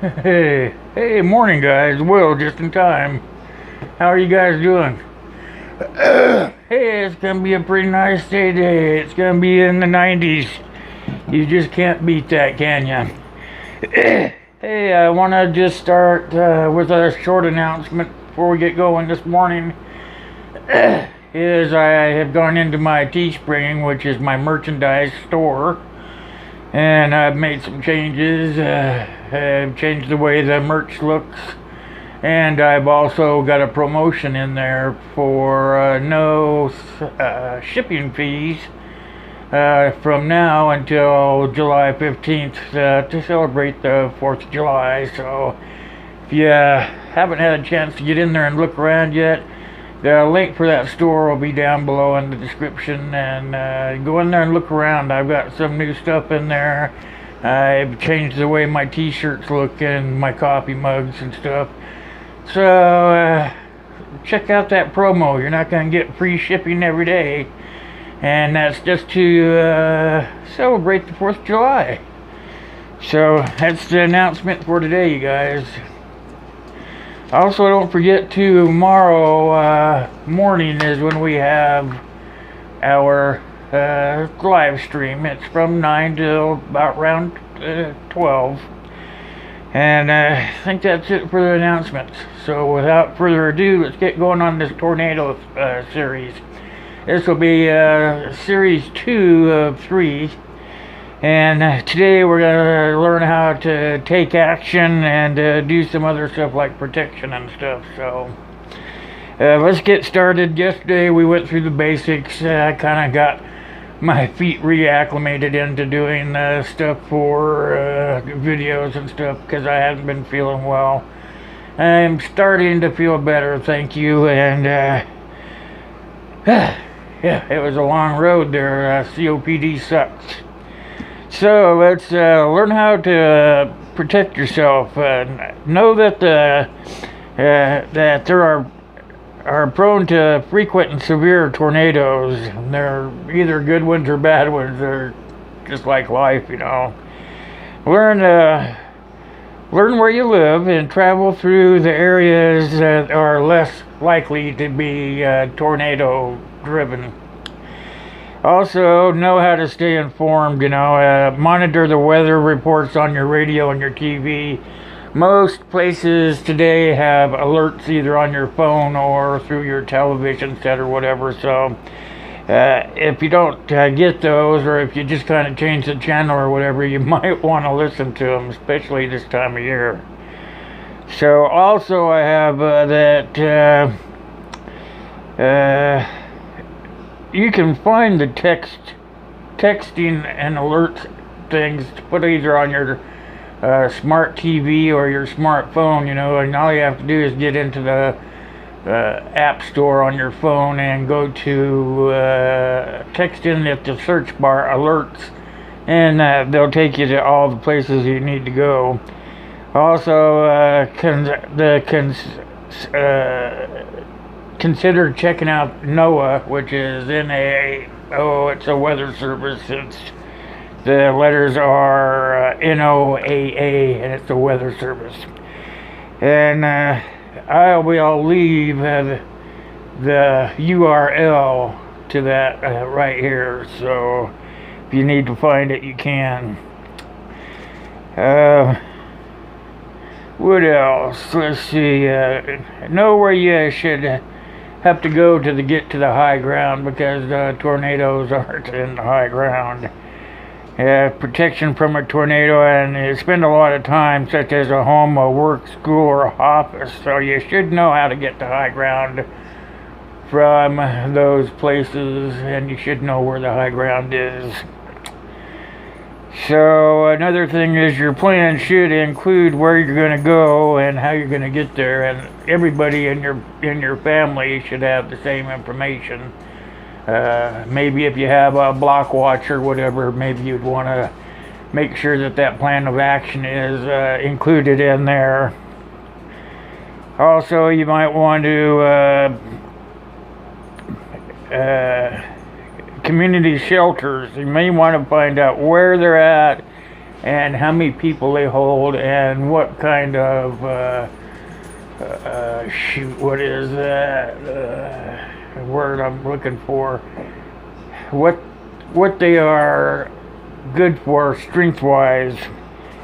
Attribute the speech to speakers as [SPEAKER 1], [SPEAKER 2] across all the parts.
[SPEAKER 1] Hey, morning guys. Will, just in time. How are you guys doing? Hey, it's gonna be a pretty nice day today. It's gonna be in the 90s. You just can't beat that, can ya? Hey, I want to just start with a short announcement before we get going this morning. Is I have gone into my Teespring, which is my merchandise store, and I've made some changes. I've changed the way the merch looks, and I've also got a promotion in there for no shipping fees from now until July 15th to celebrate the 4th of July. So if you haven't had a chance to get in there and look around yet, the link for that store will be down below in the description, and go in there and look around. I've got some new stuff in there. I've changed the way my t-shirts look and my coffee mugs and stuff. So check out that promo. You're not going to get free shipping every day, and that's just to celebrate the 4th of July. So that's the announcement for today, you guys. Also, don't forget tomorrow morning is when we have our live stream. It's from 9 till about around 12. And I think that's it for the announcements. So without further ado, let's get going on this tornado series. This will be series 2 of 3. And today we're going to learn how to take action and do some other stuff like protection and stuff. So let's get started. Yesterday we went through the basics. I kind of got my feet reacclimated into doing stuff for videos and stuff because I hadn't been feeling well. I'm starting to feel better, thank you. And yeah, it was a long road there. COPD sucks. So let's learn how to protect yourself. Know that that there are prone to frequent and severe tornadoes. They're either good ones or bad ones. They're just like life, you know. Learn where you live and travel through the areas that are less likely to be tornado driven. Also, know how to stay informed, you know. Monitor the weather reports on your radio and your TV. Most places today have alerts either on your phone or through your television set or whatever. So if you don't get those, or if you just kind of change the channel or whatever, you might want to listen to them, especially this time of year. So also I have that you can find the texting and alert things to put either on your smart TV or your smartphone, you know, and all you have to do is get into the app store on your phone and go to text in at the search bar alerts, and they'll take you to all the places you need to go. Also, consider checking out NOAA, which is it's a weather service. The letters are NOAA, and it's a weather service. And I'll leave the URL to that right here. So if you need to find it, you can. What else? Let's see. Know where you should have to go to get to the high ground, because tornadoes aren't in the high ground. Protection from a tornado, and you spend a lot of time, such as a home, a work, school, or a office, so you should know how to get to high ground from those places, and you should know where the high ground is. So another thing is your plan should include where you're going to go and how you're going to get there, and everybody in your family should have the same information. Maybe if you have a block watch or whatever, maybe you'd want to make sure that plan of action is included in there. Also, you might want to community shelters. You may want to find out where they're at and how many people they hold, and what kind of shoot, what is that word I'm looking for? What they are good for strength-wise.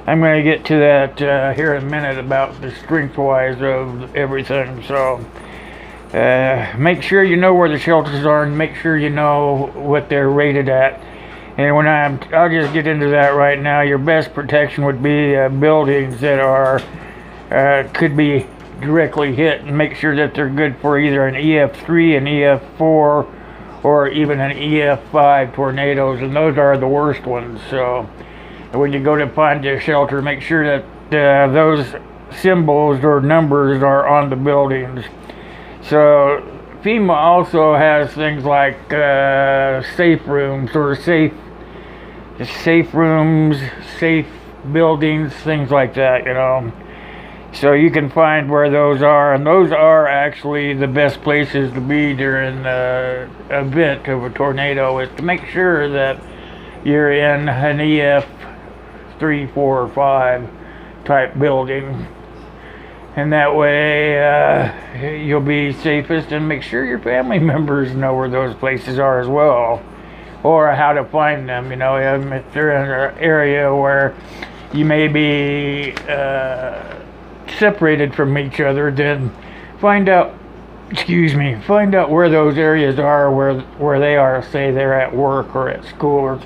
[SPEAKER 1] I'm going to get to that here in a minute about the strength-wise of everything. So make sure you know where the shelters are, and make sure you know what they're rated at. And I'll just get into that right now. Your best protection would be buildings that are could be directly hit, and make sure that they're good for either an EF3, an EF4, or even an EF5 tornadoes, and those are the worst ones. So when you go to find a shelter, make sure that those symbols or numbers are on the buildings. So FEMA also has things like safe rooms, or safe rooms, safe buildings, things like that, you know. So you can find where those are, and those are actually the best places to be during the event of a tornado, is to make sure that you're in an EF3, 4, or 5 type building. And that way you'll be safest, and make sure your family members know where those places are as well, or how to find them. You know, if they're in an area where you may be separated from each other, then find out where those areas are, where they are. Say they're at work or at school or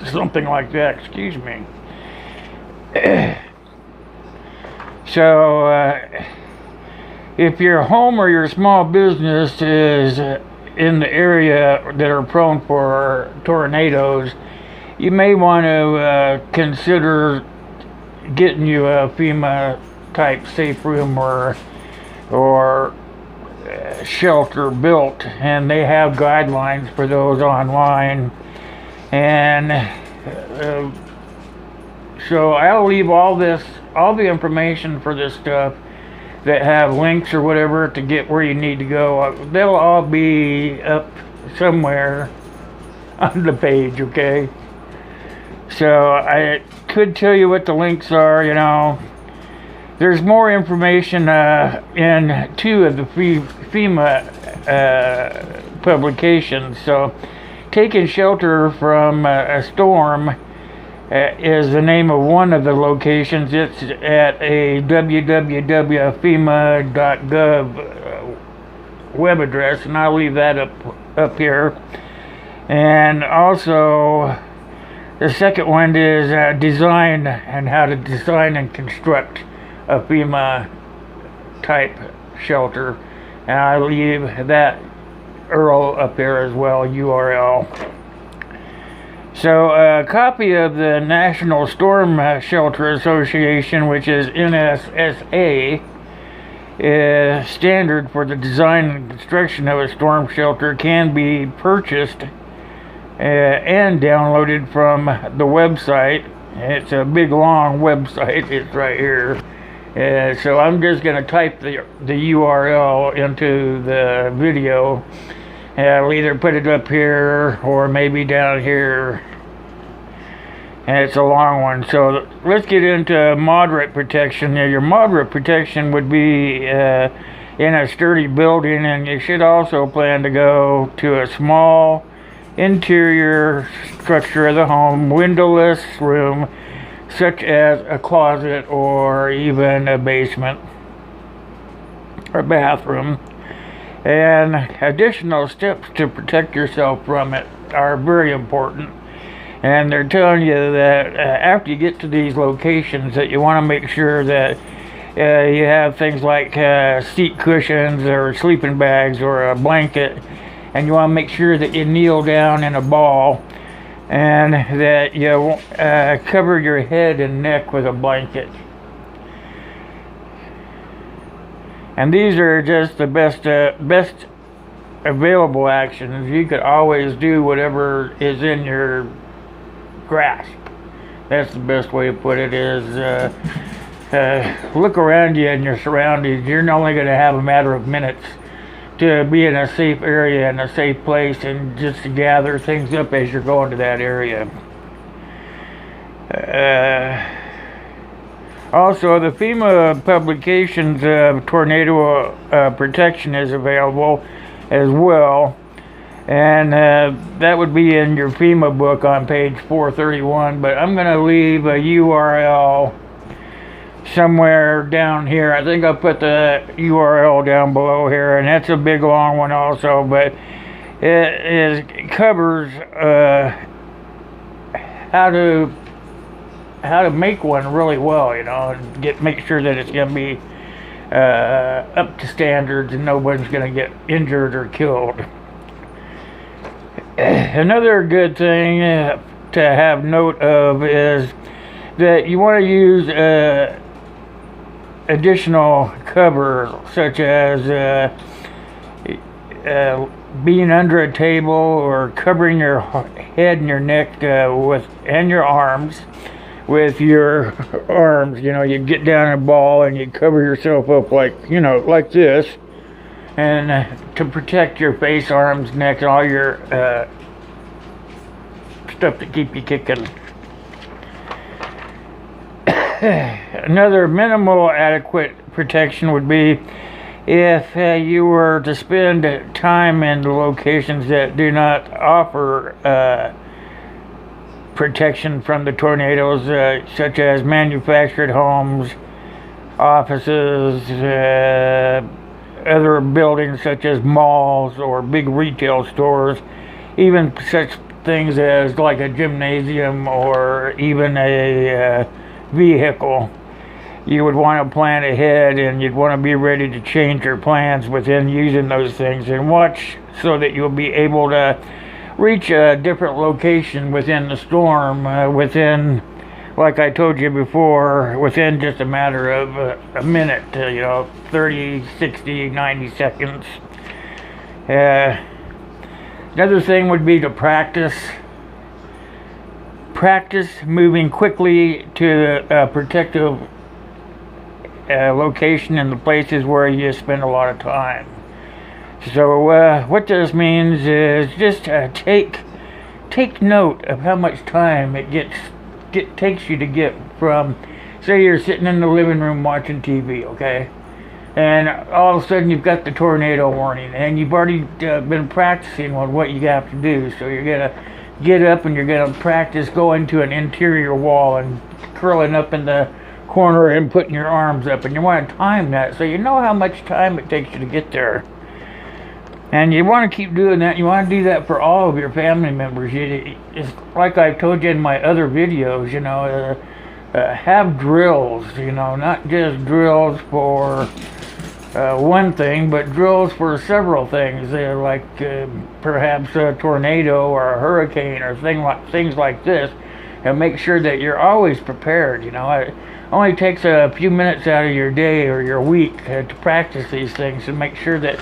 [SPEAKER 1] something like that. So if your home or your small business is in the area that are prone for tornadoes, you may want to consider getting you a FEMA type safe room or shelter built, and they have guidelines for those online. And so I'll leave all the information for this stuff that have links or whatever to get where you need to go. They'll all be up somewhere on the page, okay? So I could tell you what the links are, you know. There's more information in 2 of the FEMA publications. So taking shelter from a storm is the name of one of the locations. It's at a www.fema.gov web address, and I'll leave that up here. And also the second one is design, and how to design and construct a FEMA type shelter, and I leave that URL up here as well, URL. So a copy of the National Storm Shelter Association, which is NSSA, standard for the design and construction of a storm shelter, can be purchased and downloaded from the website. It's a big long website. It's right here. So I'm just going to type the URL into the video. I'll either put it up here or maybe down here. And it's a long one. So let's get into moderate protection. Now, your moderate protection would be in a sturdy building, and you should also plan to go to a small interior structure of the home, windowless room, such as a closet or even a basement or bathroom. And additional steps to protect yourself from it are very important. And they're telling you that after you get to these locations, that you want to make sure that you have things like seat cushions or sleeping bags or a blanket, and you want to make sure that you kneel down in a ball, and that you cover your head and neck with a blanket. And these are just the best available actions. You could always do whatever is in your grasp. That's the best way to put it, is look around you and your surroundings. You're only going to have a matter of minutes to be in a safe area and a safe place, and just to gather things up as you're going to that area. Also, the FEMA publications tornado protection is available as well, and that would be in your FEMA book on page 431, but I'm going to leave a URL somewhere down here. I think I'll put the URL down below here, and that's a big long one also, but it covers how to make one really well, you know, and make sure that it's going to be up to standards and nobody's going to get injured or killed. Another good thing to have note of is that you want to use additional cover, such as being under a table or covering your head and your neck and your arms with your arms. You know, you get down in a ball and you cover yourself up like, you know, like this, and to protect your face, arms, neck, and all your stuff to keep you kicking. Another minimal adequate protection would be if you were to spend time in locations that do not offer protection from the tornadoes, such as manufactured homes, offices, other buildings such as malls or big retail stores, even such things as like a gymnasium or even a vehicle. You would want to plan ahead, and you'd want to be ready to change your plans within using those things, and watch so that you'll be able to reach a different location within the storm within, like I told you before, within just a matter of a minute, 30, 60, 90 seconds. Another thing would be to practice moving quickly to a protective location in the places where you spend a lot of time. So what this means is just take note of how much time it takes you to get from, say you're sitting in the living room watching TV, okay, and all of a sudden you've got the tornado warning, and you've already been practicing on what you have to do. So you're gonna get up and you're gonna practice going to an interior wall and curling up in the corner and putting your arms up, and you want to time that so you know how much time it takes you to get there. And you want to keep doing that. You want to do that for all of your family members. It's like I've told you in my other videos, have drills, not just drills for one thing, but drills for several things, like perhaps a tornado or a hurricane or things like this, and make sure that you're always prepared. It only takes a few minutes out of your day or your week to practice these things, and make sure that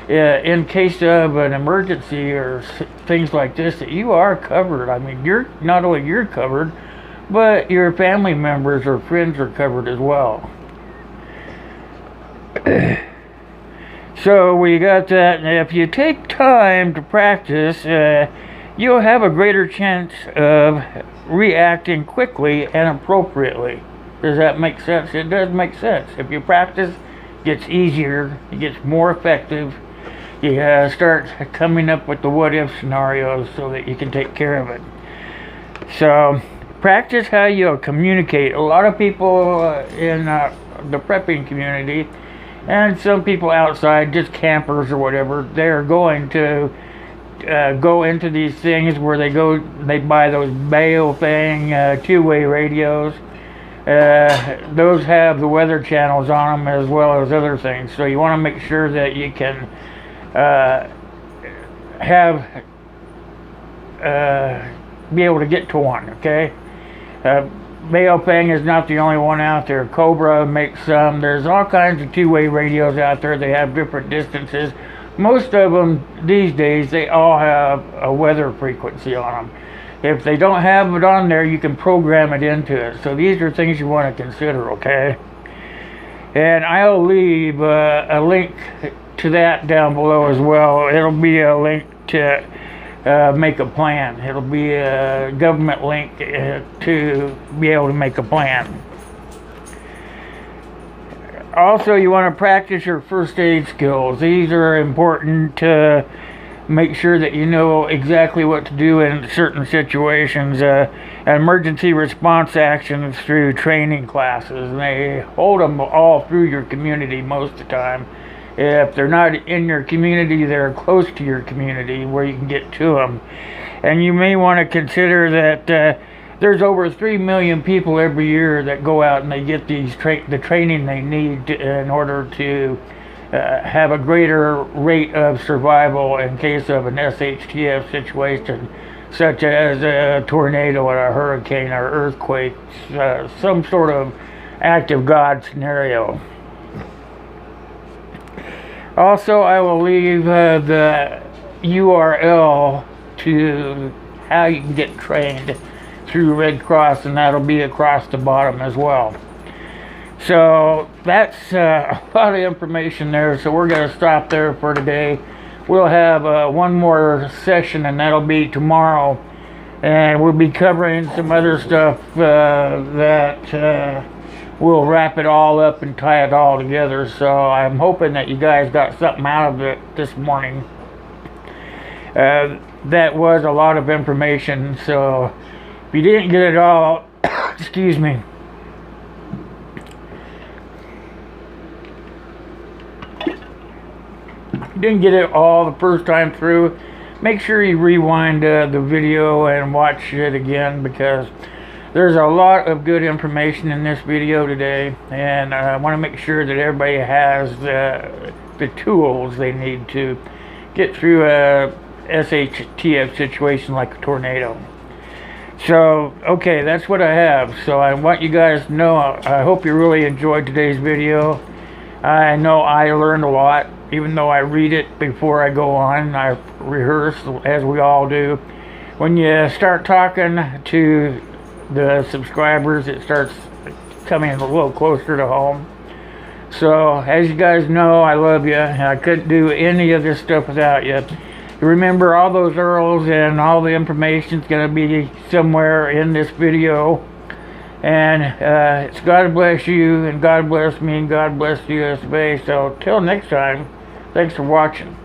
[SPEAKER 1] in case of an emergency or things like this, that you are covered. I mean, not only you're covered, but your family members or friends are covered as well. So we got that. And if you take time to practice, you'll have a greater chance of reacting quickly and appropriately. Does that make sense? It does make sense. If you practice, it gets easier, it gets more effective. You start coming up with the what-if scenarios so that you can take care of it. So practice how you'll communicate. A lot of people in the prepping community, and some people outside, just campers or whatever, they're going to go into these things where they buy those Baofeng two-way radios. Those have the weather channels on them as well as other things. So you want to make sure that you can be able to get to one, okay? Baofeng is not the only one out there. Cobra makes some. There's all kinds of two-way radios out there. They have different distances. Most of them these days, they all have a weather frequency on them. If they don't have it on there, you can program it into it. So these are things you want to consider, okay? And I'll leave a link to that down below as well. It'll be a link to make a plan. It'll be a government link to be able to make a plan. Also, you want to practice your first aid skills. These are important to make sure that you know exactly what to do in certain situations. Emergency response actions through training classes. And they hold them all through your community most of the time. If they're not in your community, they're close to your community where you can get to them. And you may want to consider that there's over 3 million people every year that go out and they get these the training they need in order to have a greater rate of survival in case of an SHTF situation, such as a tornado or a hurricane or earthquake, some sort of act of God scenario. Also, I will leave the URL to how you can get trained through Red Cross, and that'll be across the bottom as well. So that's a lot of information there, so we're going to stop there for today. We'll have one more session, and that'll be tomorrow, and we'll be covering some other stuff that we'll wrap it all up and tie it all together. So I'm hoping that you guys got something out of it this morning. That was a lot of information, so if you didn't get it all, excuse me, didn't get it all the first time through, make sure you rewind the video and watch it again, because there's a lot of good information in this video today, and I want to make sure that everybody has the tools they need to get through a SHTF situation like a tornado. So, okay, that's what I have. So I want you guys to know, I hope you really enjoyed today's video. I know I learned a lot, even though I read it before I go on. I rehearse, as we all do. When you start talking to the subscribers, it starts coming a little closer to home. So, as you guys know, I love you, and I couldn't do any of this stuff without you. Remember, all those URLs and all the information is going to be somewhere in this video. And it's God bless you, and God bless me, and God bless the US of A. So, till next time, thanks for watching.